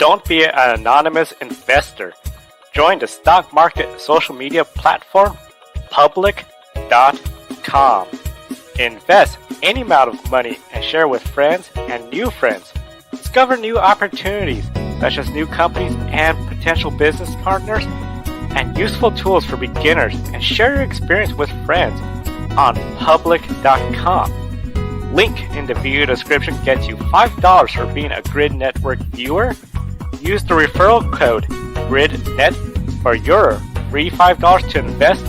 Don't be an anonymous investor. Join the stock market social media platform public.com. Invest any amount of money and share with friends and new friends. Discover new opportunities such as new companies and potential business partners and useful tools for beginners, and share your experience with friends on public.com. Link in the video description gets you $5 for being a Grid Network viewer. Use the referral code GRIDnet for your free $5 to invest.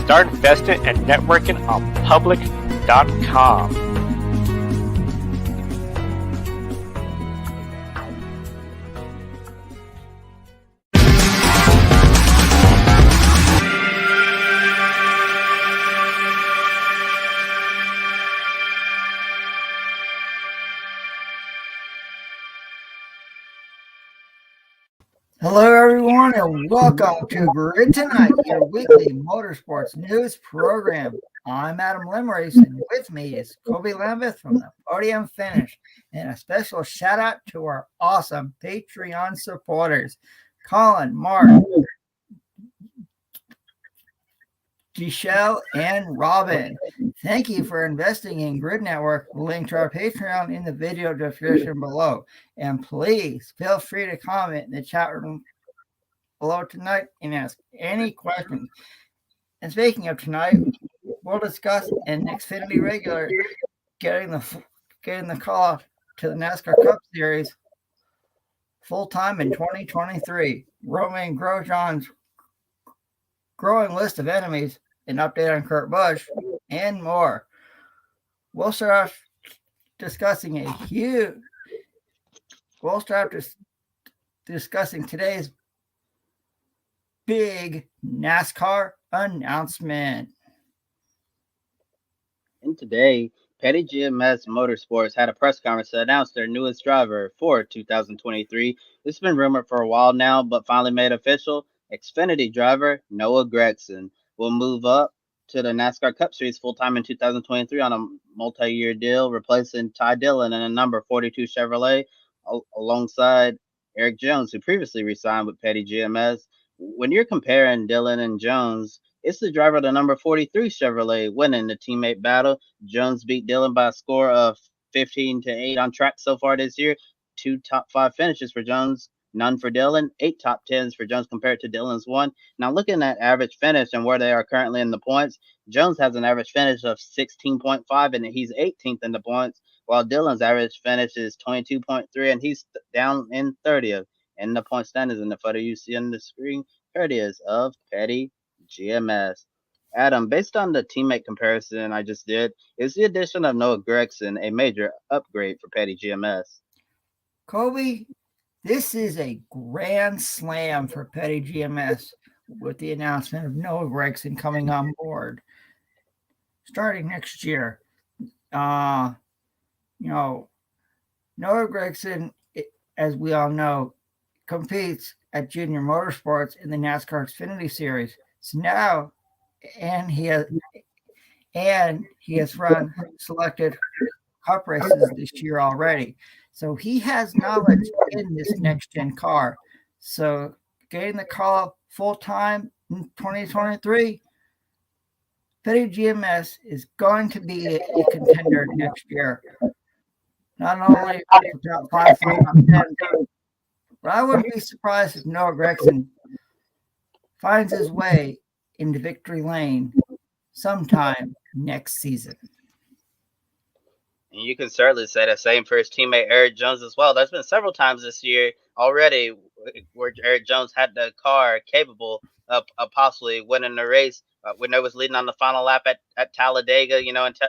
Start investing and networking on public.com. Hello, everyone, and welcome to Grid Tonight, your weekly motorsports news program. I'm Adam Limrace, and with me is Kobe Lambeth from the Podium Finish, and a special shout out to our awesome Patreon supporters, Colin, Mark, Giselle, and Robin. Thank you for investing in Grid Network. Link to our Patreon in the video description below. And please feel free to comment in the chat room below tonight and ask any questions. And speaking of tonight, we'll discuss an Xfinity regular getting the call to the NASCAR Cup Series full-time in 2023. Roman Grosjean's growing list of enemies, an update on Kurt Busch, and more. We'll start off discussing discussing today's big NASCAR announcement. And today, Petty GMS Motorsports had a press conference to announce their newest driver for 2023. It's been rumored for a while now, but finally made official. Xfinity driver Noah Gragson will move up to the NASCAR Cup Series full-time in 2023 on a multi-year deal, replacing Ty Dillon in a number 42 Chevrolet alongside Erik Jones, who previously re-signed with Petty GMS. When you're comparing Dillon and Jones, it's the driver of the number 43 Chevrolet winning the teammate battle. Jones beat Dillon by a score of 15-8 on track so far this year. 2 top 5 finishes for Jones, none for Dillon, 8 top 10s for Jones compared to Dillon's 1. Now, looking at average finish and where they are currently in the points, Jones has an average finish of 16.5, and he's 18th in the points, while Dillon's average finish is 22.3, and he's down in 30th in the point standings. In the photo you see on the screen, here it is of Petty GMS. Adam, based on the teammate comparison I just did, is the addition of Noah Gragson a major upgrade for Petty GMS? Kobe, this is a grand slam for Petty GMS with the announcement of Noah Gragson coming on board starting next year. Noah Gragson, as we all know, competes at Junior Motorsports in the NASCAR Xfinity Series. So now, and he has run selected Cup races this year already. So he has knowledge in this next-gen car. So getting the call full-time in 2023, Petty GMS is going to be a contender next year. Not only top 5, top 10, but I wouldn't be surprised if Noah Gragson finds his way into victory lane sometime next season. And you can certainly say the same for his teammate Erik Jones as well. There's been several times this year already where Erik Jones had the car capable of possibly winning the race. When it was leading on the final lap at Talladega,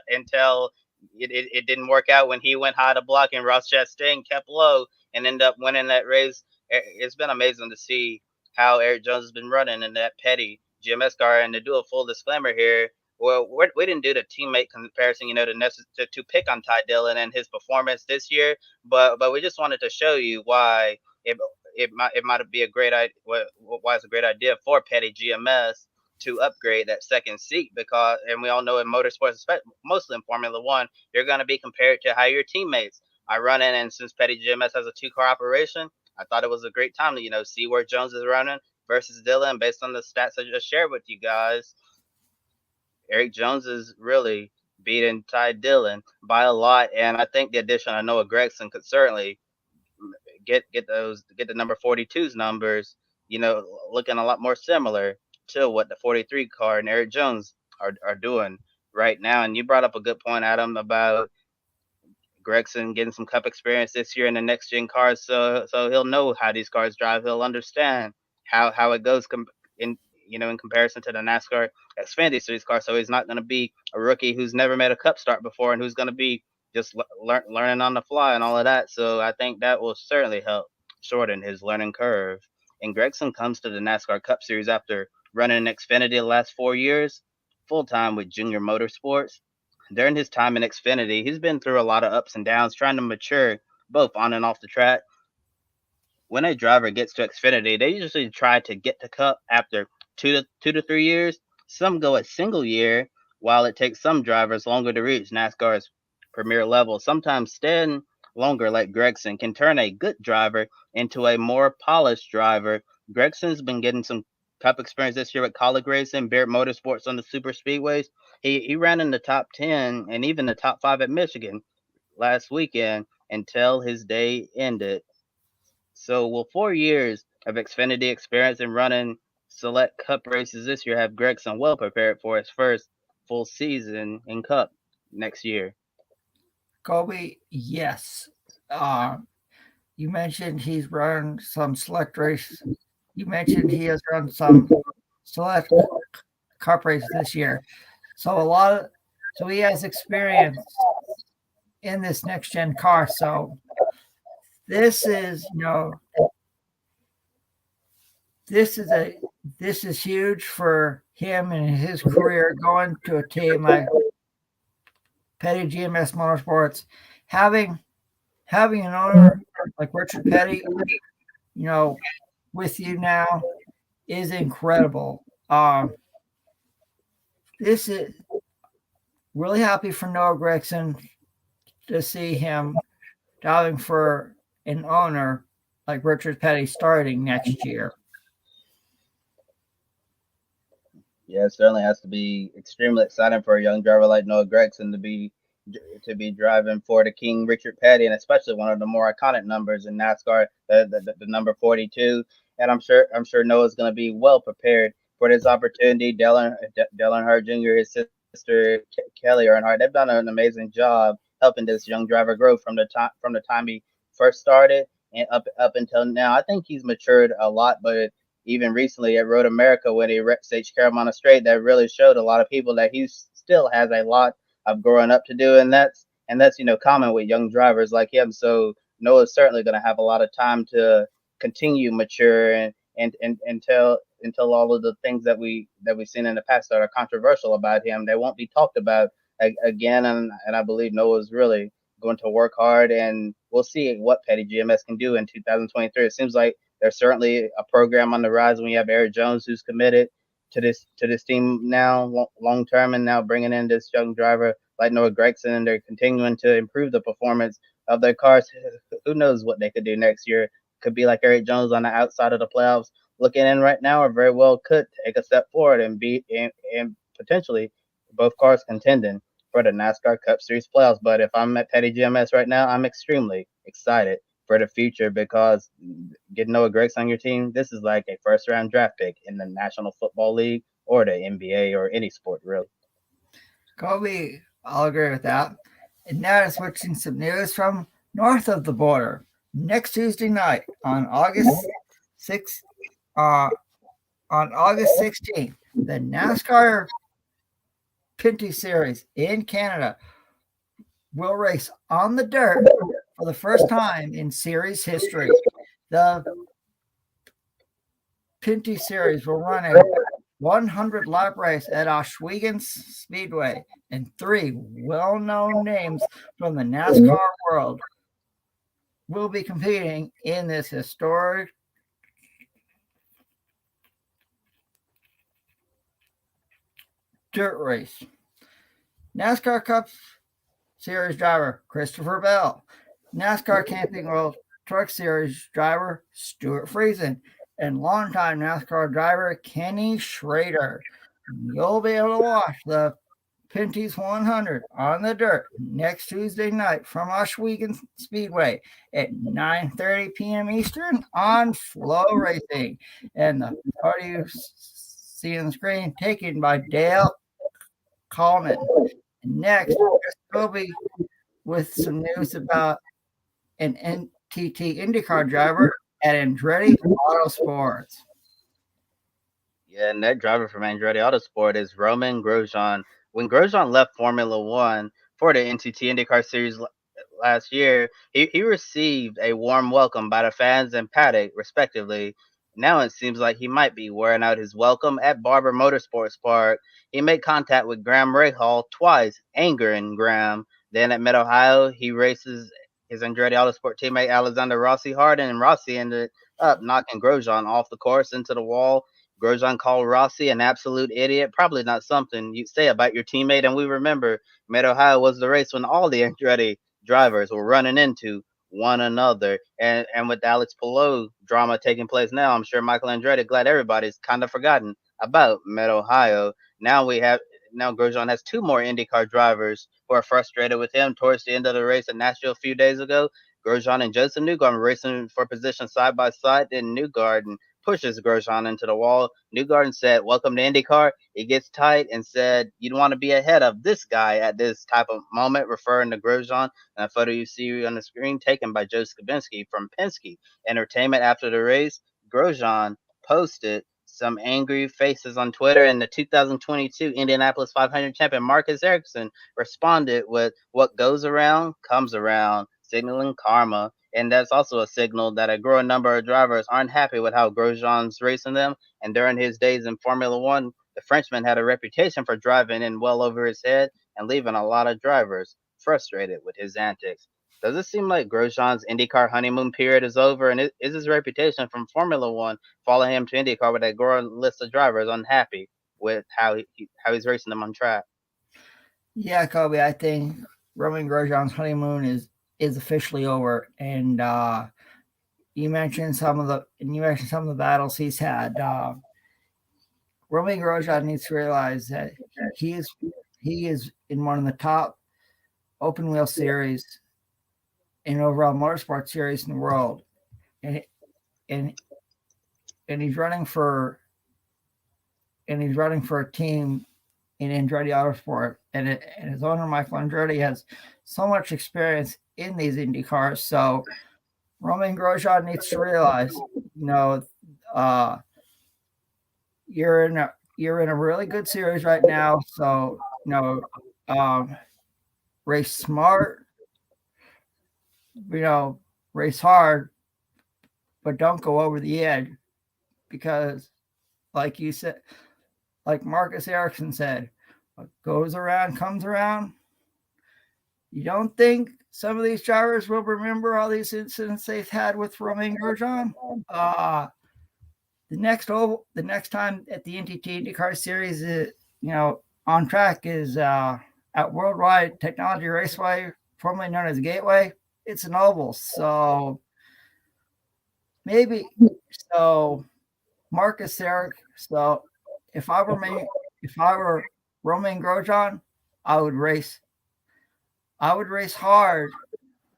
until it didn't work out when he went high to block and Ross Chastain kept low and ended up winning that race. It's been amazing to see how Erik Jones has been running in that Petty GMS car. And to do a full disclaimer here, well, we didn't do the teammate comparison, to pick on Ty Dillon and his performance this year, but we just wanted to show you why it might be a great idea. Why it's a great idea for Petty GMS to upgrade that second seat, because, and we all know in motorsports, mostly in Formula One, you're going to be compared to how your teammates are running. And since Petty GMS has a 2-car operation, I thought it was a great time to see where Jones is running versus Dillon. Based on the stats I just shared with you guys, Erik Jones is really beating Ty Dillon by a lot, and I think the addition of Noah Gragson could certainly get the number 42's numbers, looking a lot more similar to what the 43 car and Erik Jones are doing right now. And you brought up a good point, Adam, about Gragson getting some Cup experience this year in the next gen cars, so he'll know how these cars drive. He'll understand how it goes in comparison to the NASCAR Xfinity Series car. So he's not going to be a rookie who's never made a Cup start before and who's going to be just learning on the fly and all of that. So I think that will certainly help shorten his learning curve. And Gragson comes to the NASCAR Cup Series after running in Xfinity the last 4 years, full time with Junior Motorsports. During his time in Xfinity, he's been through a lot of ups and downs, trying to mature both on and off the track. When a driver gets to Xfinity, they usually try to get to Cup after 2 to 3 years. Some go a single year, while it takes some drivers longer to reach NASCAR's premier level. Sometimes staying longer, like Gragson, can turn a good driver into a more polished driver. Gregson's been getting some Cup experience this year with Colleague Racing, Beard Motorsports on the super speedways. He ran in the top 10 and even the top 5 at Michigan last weekend until his day ended. So will 4 years of Xfinity experience and running select Cup races this year have Gragson well prepared for his first full season in Cup next year? Kobe, yes. You mentioned he's run some select races. You mentioned he has run some select Cup races this year. So he has experience in this next gen car. So this is this is huge for him and his career, going to a team like Petty GMS Motorsports, having an owner like Richard Petty, with you now is incredible. This is really happy for Noah Gragson to see him driving for an owner like Richard Petty starting next year. Yeah, it certainly has to be extremely exciting for a young driver like Noah Gragson to be driving for the King Richard Petty, and especially one of the more iconic numbers in NASCAR, the number 42. And I'm sure Noah's going to be well prepared for this opportunity. Dale Earnhardt Jr., his sister Kelly Earnhardt, they've done an amazing job helping this young driver grow from the time he first started and up until now. I think he's matured a lot, but even recently at Road America when he wrecked H. Caramana Straight, that really showed a lot of people that he still has a lot of growing up to do, and that's common with young drivers like him. So Noah's certainly going to have a lot of time to continue mature and until all of the things that we've seen in the past that are controversial about him, they won't be talked about again. And I believe Noah's really going to work hard, and we'll see what Petty GMS can do in 2023. It seems like there's certainly a program on the rise when you have Erik Jones, who's committed to this team now long term, and now bringing in this young driver like Noah Gragson, and they're continuing to improve the performance of their cars. Who knows what they could do next year? Could be like Erik Jones on the outside of the playoffs looking in right now, or very well could take a step forward and be and potentially both cars contending for the NASCAR Cup Series playoffs. But if I'm at Petty GMS right now, I'm extremely excited for the future, because getting Noah Gragson on your team, this is like a first round draft pick in the National Football League or the NBA or any sport, really. Kobe, I'll agree with that. And now switching some news from north of the border. Next Tuesday night on August 6th, on August 16th, the NASCAR Xfinity Series in Canada will race on the dirt for the first time in series history. The Xfinity Series will run a 100-lap race at Oswego Speedway, and 3 well-known names from the NASCAR world will be competing in this historic dirt race. NASCAR Cup Series driver Christopher Bell, NASCAR Camping World Truck Series driver Stuart Friesen and longtime NASCAR driver Kenny Schrader. You'll be able to watch the Pinty's 100 on the dirt next Tuesday night from Oshwegan Speedway at 9:30 p.m. Eastern on Flow Racing. And the party you see on the screen taken by Dale Coleman. And next, Kobe with some news about an NTT IndyCar driver at Andretti Autosports. Yeah, and that driver from Andretti Autosport is Roman Grosjean. When Grosjean left Formula One for the NTT IndyCar Series last year, he received a warm welcome by the fans and paddock, respectively. Now it seems like he might be wearing out his welcome at Barber Motorsports Park. He made contact with Graham Rahal twice, angering Graham. Then at Mid Ohio, he races his Andretti Autosport teammate Alexander Rossi hard, and Rossi ended up knocking Grosjean off the course into the wall. Grosjean called Rossi an absolute idiot. Probably not something you'd say about your teammate. And we remember Mid Ohio was the race when all the Andretti drivers were running into one another. And with Alex Palou drama taking place now, I'm sure Michael Andretti glad everybody's kind of forgotten about Mid Ohio. Now Grosjean has two more IndyCar drivers who are frustrated with him towards the end of the race at Nashville a few days ago. Grosjean and Joseph Newgarden were racing for position side by side. Then Newgarden pushes Grosjean into the wall. Newgarden said, "Welcome to IndyCar." It gets tight and said, "You want to be ahead of this guy at this type of moment," referring to Grosjean. And a photo you see on the screen taken by Joe Skabinski from Penske Entertainment after the race. Grosjean posted some angry faces on Twitter, and the 2022 Indianapolis 500 champion Marcus Ericsson responded with, "What goes around comes around," signaling karma. And that's also a signal that a growing number of drivers aren't happy with how Grosjean's racing them. And during his days in Formula One, the Frenchman had a reputation for driving in well over his head and leaving a lot of drivers frustrated with his antics. Does it seem like Grosjean's IndyCar honeymoon period is over? And is his reputation from Formula One following him to IndyCar with a growing list of drivers unhappy with how he's racing them on track? Yeah, Kobe, I think Roman Grosjean's honeymoon is officially over. And you mentioned some of the battles he's had. Roman Grosjean needs to realize that he is in one of the top open wheel series and overall motorsport series in the world, and and and he's running for a team in Andretti Autosport, and his owner Michael Andretti has so much experience in these Indy cars. So Roman Grosjean needs to realize, you're in a really good series right now. So race smart, race hard, but don't go over the edge, because like you said, like Marcus Ericsson said, what goes around comes around. You don't think some of these drivers will remember all these incidents they've had with Romain Grosjean? The next time at the NTT IndyCar Series, on track is at Worldwide Technology Raceway, formerly known as Gateway. It's an oval, so Marcus Eric. So if I were Romain Grosjean, I would race hard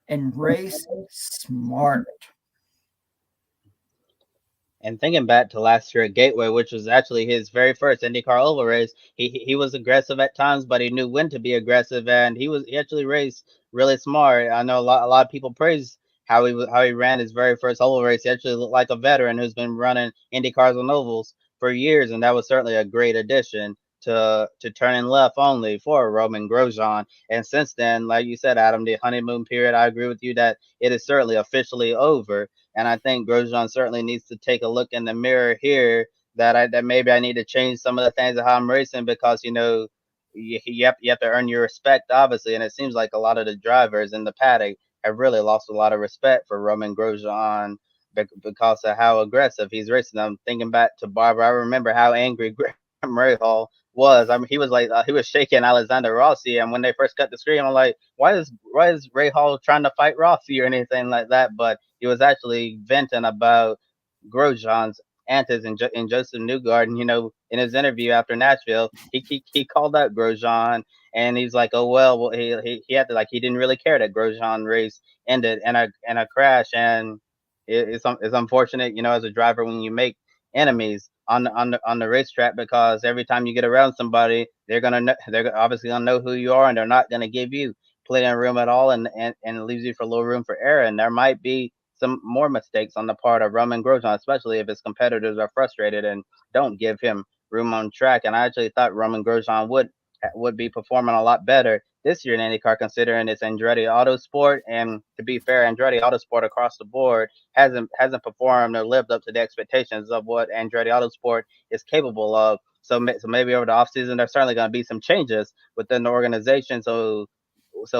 and race smart. And thinking back to last year at Gateway, which was actually his very first IndyCar oval race, he was aggressive at times, but he knew when to be aggressive, and he actually raced really smart. I know a lot of people praise how he ran his very first oval race. He actually looked like a veteran who's been running IndyCars on ovals for years, and that was certainly a great addition to turning left only for Roman Grosjean. And since then, like you said, Adam, the honeymoon period, I agree with you that it is certainly officially over. And I think Grosjean certainly needs to take a look in the mirror here, that maybe I need to change some of the things of how I'm racing, because you have to earn your respect, obviously. And it seems like a lot of the drivers in the paddock have really lost a lot of respect for Roman Grosjean because of how aggressive he's racing. I'm thinking back to Barbara. I remember how angry Graham Rahal was. I mean, he was shaking Alexander Rossi, and when they first cut the screen, I'm like, why is Rahal trying to fight Rossi or anything like that? But he he was actually venting about Grosjean's antics and Joseph Newgarden. In his interview after Nashville, he called out Grosjean, and he's like, "Oh well, he had to, like, he didn't really care that Grosjean race ended in a crash, and it's unfortunate, as a driver, when you make enemies on the racetrack, because every time you get around somebody, they're obviously gonna know who you are, and they're not gonna give you plenty of room at all, and it leaves you for a little room for error. And there might be some more mistakes on the part of Roman Grosjean, especially if his competitors are frustrated and don't give him room on track. And I actually thought Roman Grosjean would be performing a lot better this year in IndyCar, considering it's Andretti Autosport. And to be fair, Andretti Autosport across the board hasn't performed or lived up to the expectations of what Andretti Autosport is capable of. So maybe over the offseason, there's certainly going to be some changes within the organization. So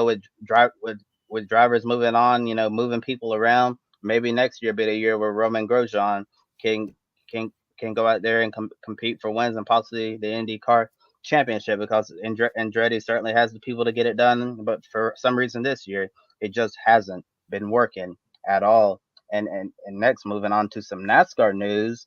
with drivers moving on, moving people around, maybe next year be the year where Roman Grosjean can can go out there and compete for wins and possibly the IndyCar championship, because Andretti certainly has the people to get it done, but for some reason this year it just hasn't been working at all. And next, moving on to some NASCAR news,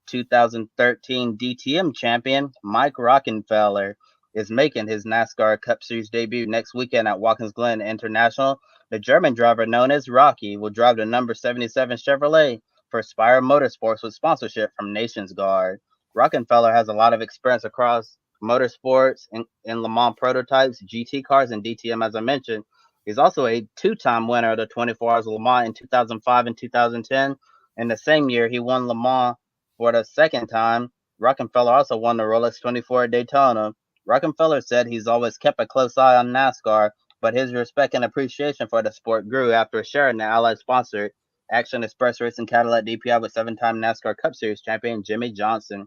2013 DTM champion Mike Rockenfeller is making his NASCAR Cup Series debut next weekend at Watkins Glen International. The German driver known as Rocky will drive the number 77 Chevrolet for Spire Motorsports with sponsorship from Nations Guard. Rockenfeller has a lot of experience across motorsports in Le Mans prototypes, GT cars, and DTM, as I mentioned. He's also a two-time winner of the 24 Hours of Le Mans in 2005 and 2010. In the same year, he won Le Mans for the second time. Rockenfeller also won the Rolex 24 at Daytona. Rockenfeller said he's always kept a close eye on NASCAR, but his respect and appreciation for the sport grew after sharing the Allied sponsor, Action Express Racing Cadillac DPI, with seven-time NASCAR Cup Series champion Jimmy Johnson.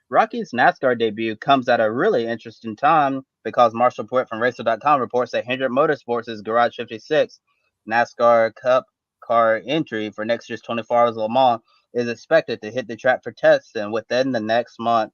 Rocky's NASCAR debut comes at a really interesting time because Marshall Pruitt from Racer.com reports that Hendrick Motorsports' Garage 56 NASCAR Cup car entry for next year's 24 Hours of Le Mans is expected to hit the track for testing within the next month.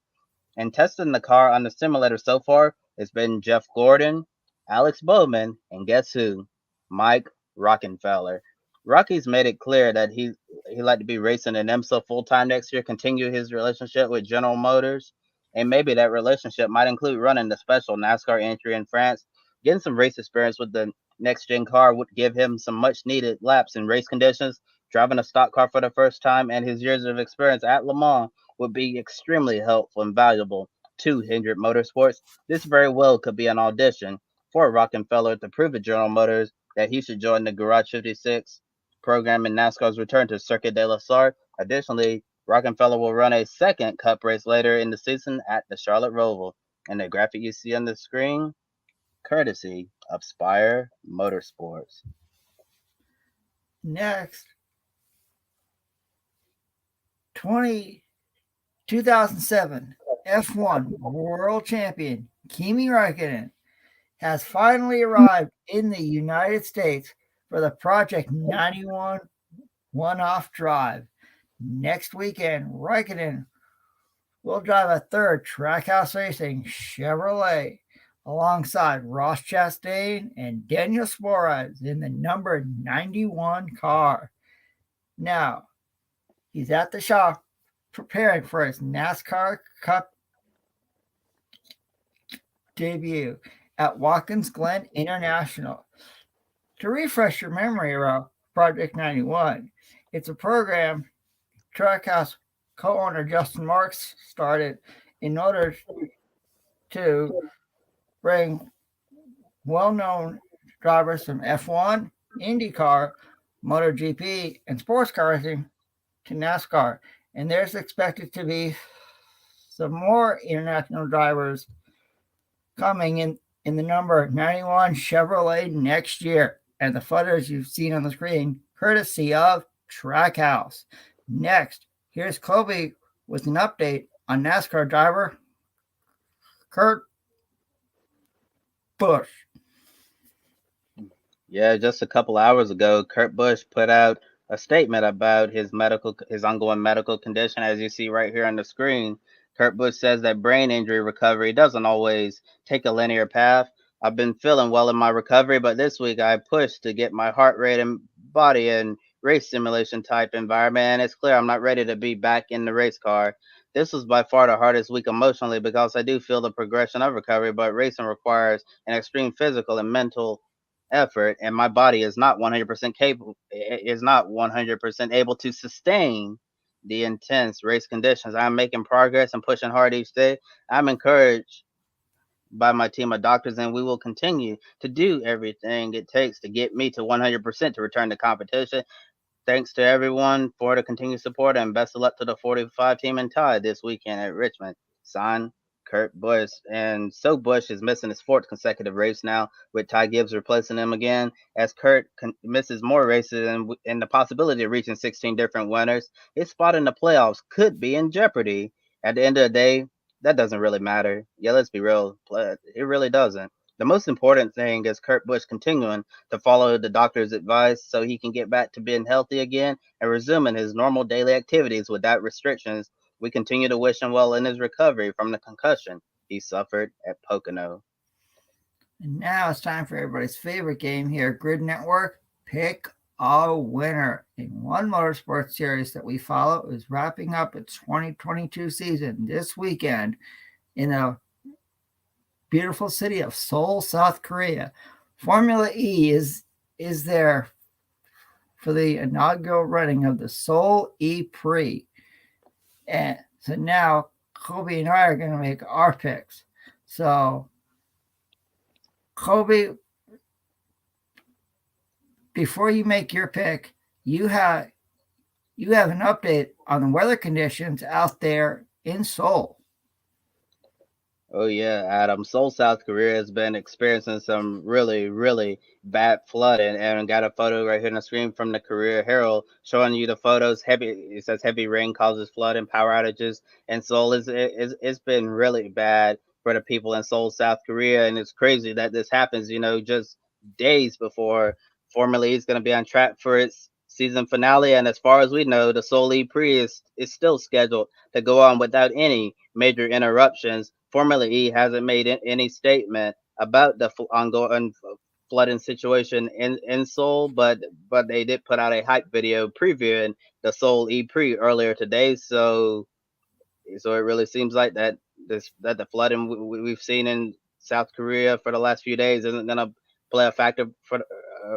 And testing the car on the simulator so far has been Jeff Gordon, Alex Bowman, and guess who? Mike Rockenfeller. Rocky's made it clear that he'd like to be racing in IMSA full time next year, continue his relationship with General Motors, and maybe that relationship might include running the special NASCAR entry in France. Getting some race experience with the next gen car would give him some much needed laps in race conditions. Driving a stock car for the first time and his years of experience at Le Mans would be extremely helpful and valuable to Hendrick Motorsports. This very well could be an audition for Rockenfeller to prove to General Motors that he should join the Garage 56 program in NASCAR's return to Circuit de la Sarthe. Additionally, Rockenfeller will run a second Cup race later in the season at the Charlotte Roval. And the graphic you see on the screen, courtesy of Spire Motorsports. Next, 2007 F1 World Champion Kimi Räikkönen has finally arrived in the United States for the Project 91 one-off drive. Next weekend, Räikkönen will drive a third Trackhouse Racing Chevrolet alongside Ross Chastain and Daniel Suarez in the number 91 car. Now, he's at the shop preparing for his NASCAR Cup debut at Watkins Glen International. To refresh your memory about Project 91, it's a program Trackhouse co-owner Justin Marks started in order to bring well-known drivers from F1, IndyCar, MotoGP, and sports car racing to NASCAR. And there's expected to be some more international drivers coming in the number 91 Chevrolet next year. And the photos you've seen on the screen, courtesy of Trackhouse. Next, here's Kobe with an update on NASCAR driver Kurt Busch. Yeah, just a couple hours ago, Kurt Busch put out a statement about his ongoing medical condition. As you see right here on the screen, Kurt Busch says that brain injury recovery doesn't always take a linear path. I've been feeling well in my recovery, but this week I pushed to get my heart rate and body in race simulation type environment, and it's clear I'm not ready to be back in the race car. This was by far the hardest week emotionally because I do feel the progression of recovery, but racing requires an extreme physical and mental effort, and my body is not 100% capable, is not 100% able to sustain the intense race conditions. I'm making progress and pushing hard each day. I'm encouraged by my team of doctors, and we will continue to do everything it takes to get me to 100% to return to competition. Thanks to everyone for the continued support, and best of luck to the 45 team and Ty this weekend at Richmond. Signed, Kurt Busch. And so Busch is missing his fourth consecutive race now, with Ty Gibbs replacing him again. As Kurt misses more races and the possibility of reaching 16 different winners, his spot in the playoffs could be in jeopardy. At the end of the day, that doesn't really matter. Yeah, let's be real. It really doesn't. The most important thing is Kurt Busch continuing to follow the doctor's advice so he can get back to being healthy again and resuming his normal daily activities without restrictions. We continue to wish him well in his recovery from the concussion he suffered at Pocono. And now it's time for everybody's favorite game here, Grid Network. Pick a winner. In one motorsports series that we follow is wrapping up its 2022 season this weekend in the beautiful city of Seoul, South Korea. Formula E is there for the inaugural running of the Seoul E Prix. And so now Kobe and I are going to make our picks. So Kobe, before you make your pick, you have an update on the weather conditions out there in Seoul. Oh yeah, Adam. Seoul, South Korea has been experiencing some really, really bad flooding, and I got a photo right here on the screen from the Korea Herald showing you the photos. It says heavy rain causes flood and power outages, and Seoul it's been really bad for the people in Seoul, South Korea, and it's crazy that this happens. Just days before Formula E is going to be on track for its season finale, and as far as we know, the Seoul E Prix is still scheduled to go on without any major interruptions. Formula E hasn't made any statement about the ongoing flooding situation in Seoul, but they did put out a hype video previewing the Seoul E Prix earlier today. So it really seems like that the flooding we've seen in South Korea for the last few days isn't going to play a factor for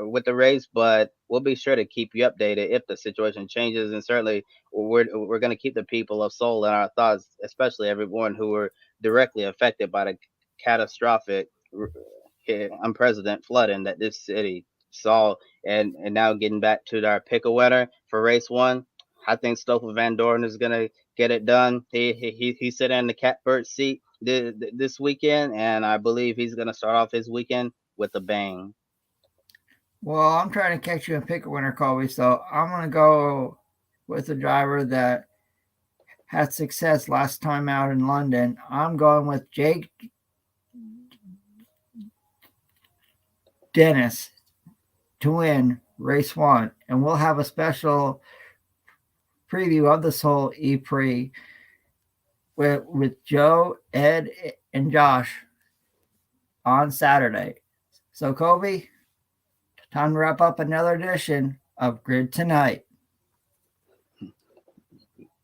with the race, but we'll be sure to keep you updated if the situation changes. And certainly, we're going to keep the people of Seoul in our thoughts, especially everyone who were directly affected by the catastrophic, unprecedented flooding that this city saw. And now getting back to our pick a winner for race one, I think Stoffel Van Dorn is going to get it done. He's sitting in the catbird seat this weekend, and I believe he's going to start off his weekend with a bang. Well, I'm trying to catch you and pick a winner, Colby. So I'm going to go with a driver that had success last time out in London. I'm going with Jake Dennis to win race one. And we'll have a special preview of the Seoul E Prix with Joe, Ed, and Josh on Saturday. So, Colby, time to wrap up another edition of Grid Tonight.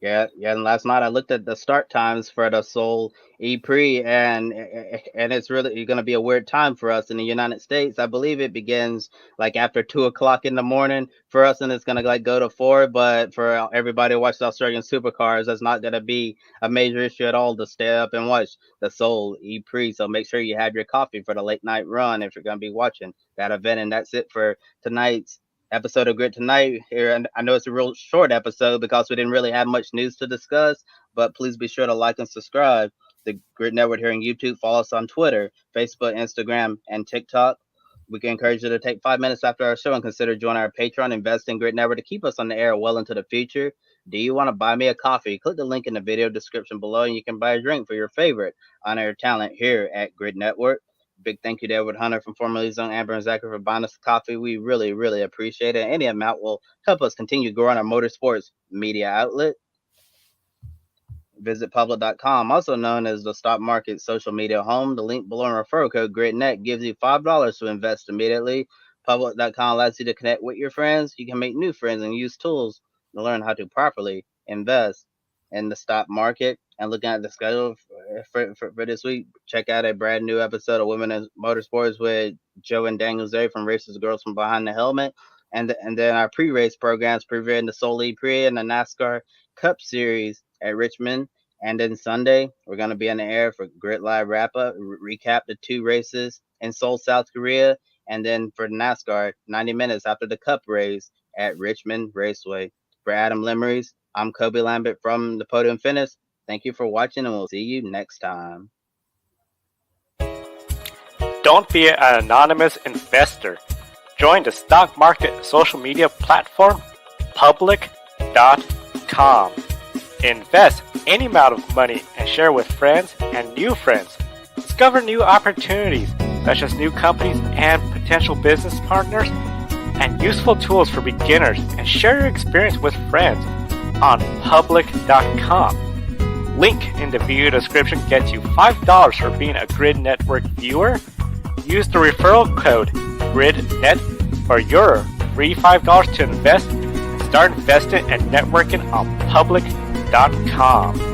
Yeah. And last night I looked at the start times for the Seoul E Prix, and it's really going to be a weird time for us in the United States. I believe it begins like after 2:00 in the morning for us, and it's going to like go to 4. But for everybody who watches Australian supercars, that's not going to be a major issue at all to stay up and watch the Seoul E Prix. So make sure you have your coffee for the late night run if you're going to be watching that event. And that's it for tonight's episode of Grid Tonight here. And I know it's a real short episode because we didn't really have much news to discuss, but please be sure to like and subscribe to Grid Network here on YouTube. Follow us on Twitter, Facebook, Instagram, and TikTok. We can encourage you to take 5 minutes after our show and consider joining our Patreon, invest in Grid Network to keep us on the air well into the future. Do you want to buy me a coffee? Click the link in the video description below and you can buy a drink for your favorite on-air talent here at Grid Network. Big thank you to Edward Hunter from formerly Zone Amber and Zachary for buying us coffee. We really, really appreciate it. Any amount will help us continue growing our motorsports media outlet. Visit public.com, also known as the stock market social media home. The link below in referral code GRIDnet gives you $5 to invest immediately. Public.com allows you to connect with your friends. You can make new friends and use tools to learn how to properly invest in the stock market. And looking at the schedule for this week, check out a brand new episode of Women in Motorsports with Joe and Daniel Zay from Races Girls from Behind the Helmet. And then our pre-race programs previewing the Soli Prix and the NASCAR Cup Series at Richmond. And then Sunday, we're going to be on the air for Grid Live wrap-up, recap the 2 races in Seoul, South Korea. And then for NASCAR, 90 minutes after the Cup race at Richmond Raceway. For Adam Limmeries, I'm Kobe Lambert from the Podium Finish. Thank you for watching, and we'll see you next time. Don't be an anonymous investor. Join the stock market social media platform, Public.com. Invest any amount of money and share with friends and new friends. Discover new opportunities, such as new companies and potential business partners, and useful tools for beginners, and share your experience with friends on Public.com. Link in the video description gets you $5 for being a Grid Network viewer. Use the referral code GRIDnet for your free $5 to invest. Start investing and networking on Public.com.